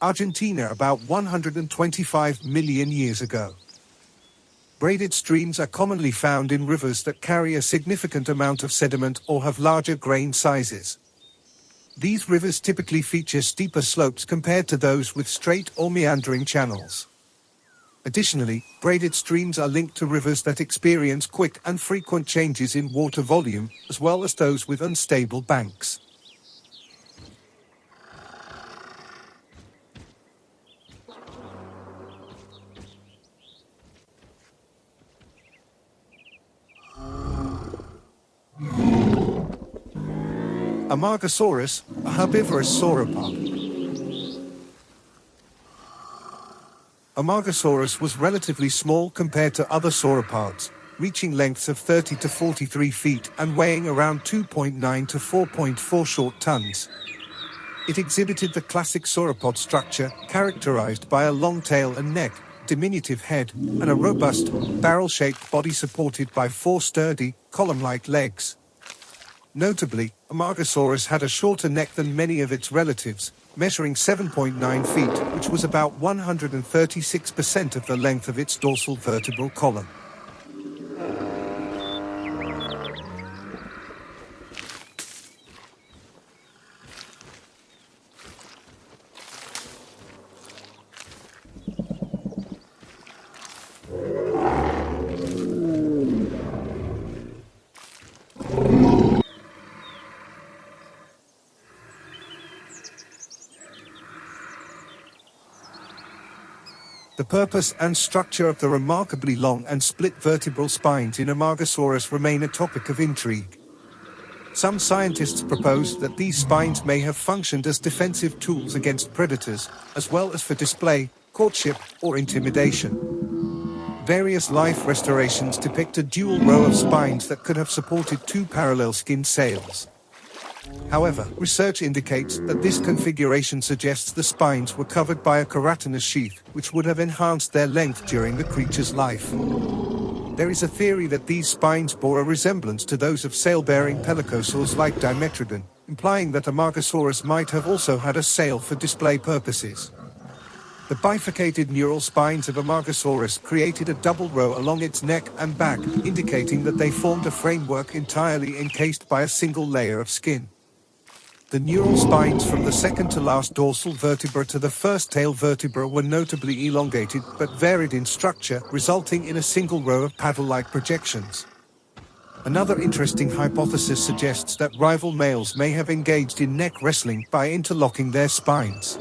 Argentina about 125 million years ago. Braided streams are commonly found in rivers that carry a significant amount of sediment or have larger grain sizes. These rivers typically feature steeper slopes compared to those with straight or meandering channels. Additionally, braided streams are linked to rivers that experience quick and frequent changes in water volume, as well as those with unstable banks. Amargasaurus, a herbivorous sauropod. Amargasaurus was relatively small compared to other sauropods, reaching lengths of 30 to 43 feet and weighing around 2.9 to 4.4 short tons. It exhibited the classic sauropod structure, characterized by a long tail and neck, diminutive head, and a robust, barrel-shaped body supported by 4 sturdy, column-like legs. Notably, Amargasaurus had a shorter neck than many of its relatives, measuring 7.9 feet, which was about 136% of the length of its dorsal vertebral column. The purpose and structure of the remarkably long and split vertebral spines in Amargasaurus remain a topic of intrigue. Some scientists propose that these spines may have functioned as defensive tools against predators, as well as for display, courtship, or intimidation. Various life restorations depict a dual row of spines that could have supported 2 parallel skin sails. However, research indicates that this configuration suggests the spines were covered by a keratinous sheath, which would have enhanced their length during the creature's life. There is a theory that these spines bore a resemblance to those of sail-bearing pelycosaurs like Dimetrodon, implying that Amargasaurus might have also had a sail for display purposes. The bifurcated neural spines of Amargasaurus created a double row along its neck and back, indicating that they formed a framework entirely encased by a single layer of skin. The neural spines from the second to last dorsal vertebra to the first tail vertebra were notably elongated but varied in structure, resulting in a single row of paddle-like projections. Another interesting hypothesis suggests that rival males may have engaged in neck wrestling by interlocking their spines.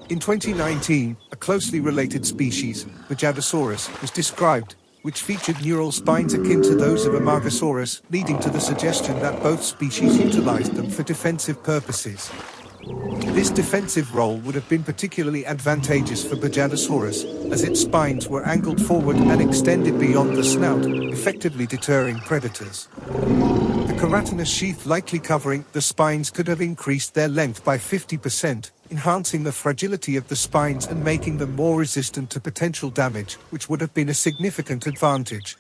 In 2019, a closely related species, Bajadasaurus, was described, which featured neural spines akin to those of Amargasaurus, leading to the suggestion that both species utilized them for defensive purposes. This defensive role would have been particularly advantageous for Bajadasaurus, as its spines were angled forward and extended beyond the snout, effectively deterring predators. The keratinous sheath likely covering the spines could have increased their length by 50%, enhancing the fragility of the spines and making them more resistant to potential damage, which would have been a significant advantage.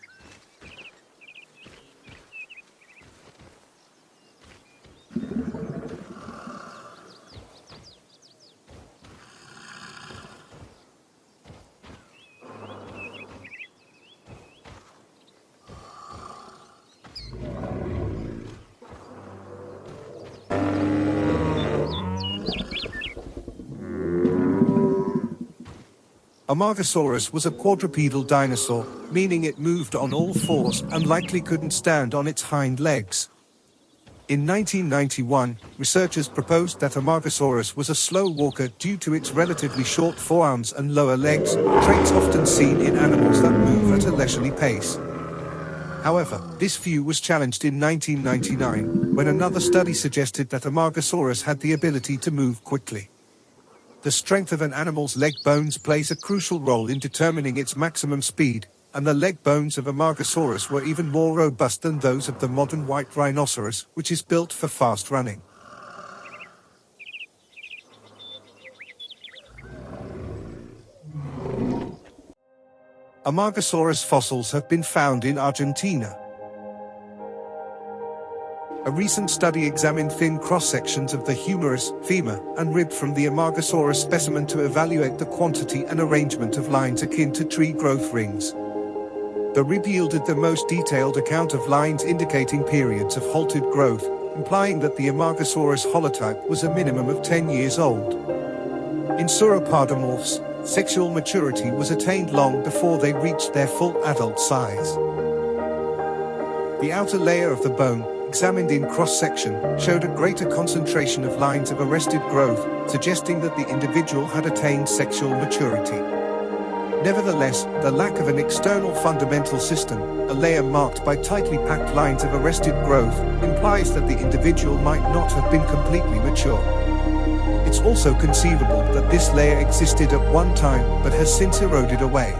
Amargasaurus was a quadrupedal dinosaur, meaning it moved on all fours and likely couldn't stand on its hind legs. In 1991, researchers proposed that Amargasaurus was a slow walker due to its relatively short forearms and lower legs, traits often seen in animals that move at a leisurely pace. However, this view was challenged in 1999, when another study suggested that Amargasaurus had the ability to move quickly. The strength of an animal's leg bones plays a crucial role in determining its maximum speed, and the leg bones of Amargasaurus were even more robust than those of the modern white rhinoceros, which is built for fast running. Amargasaurus fossils have been found in Argentina. A recent study examined thin cross-sections of the humerus, femur, and rib from the Amargasaurus specimen to evaluate the quantity and arrangement of lines akin to tree growth rings. The rib yielded the most detailed account of lines indicating periods of halted growth, implying that the Amargasaurus holotype was a minimum of 10 years old. In sauropodomorphs, sexual maturity was attained long before they reached their full adult size. The outer layer of the bone, examined in cross-section, showed a greater concentration of lines of arrested growth, suggesting that the individual had attained sexual maturity. Nevertheless, the lack of an external fundamental system, a layer marked by tightly packed lines of arrested growth, implies that the individual might not have been completely mature. It's also conceivable that this layer existed at one time but has since eroded away.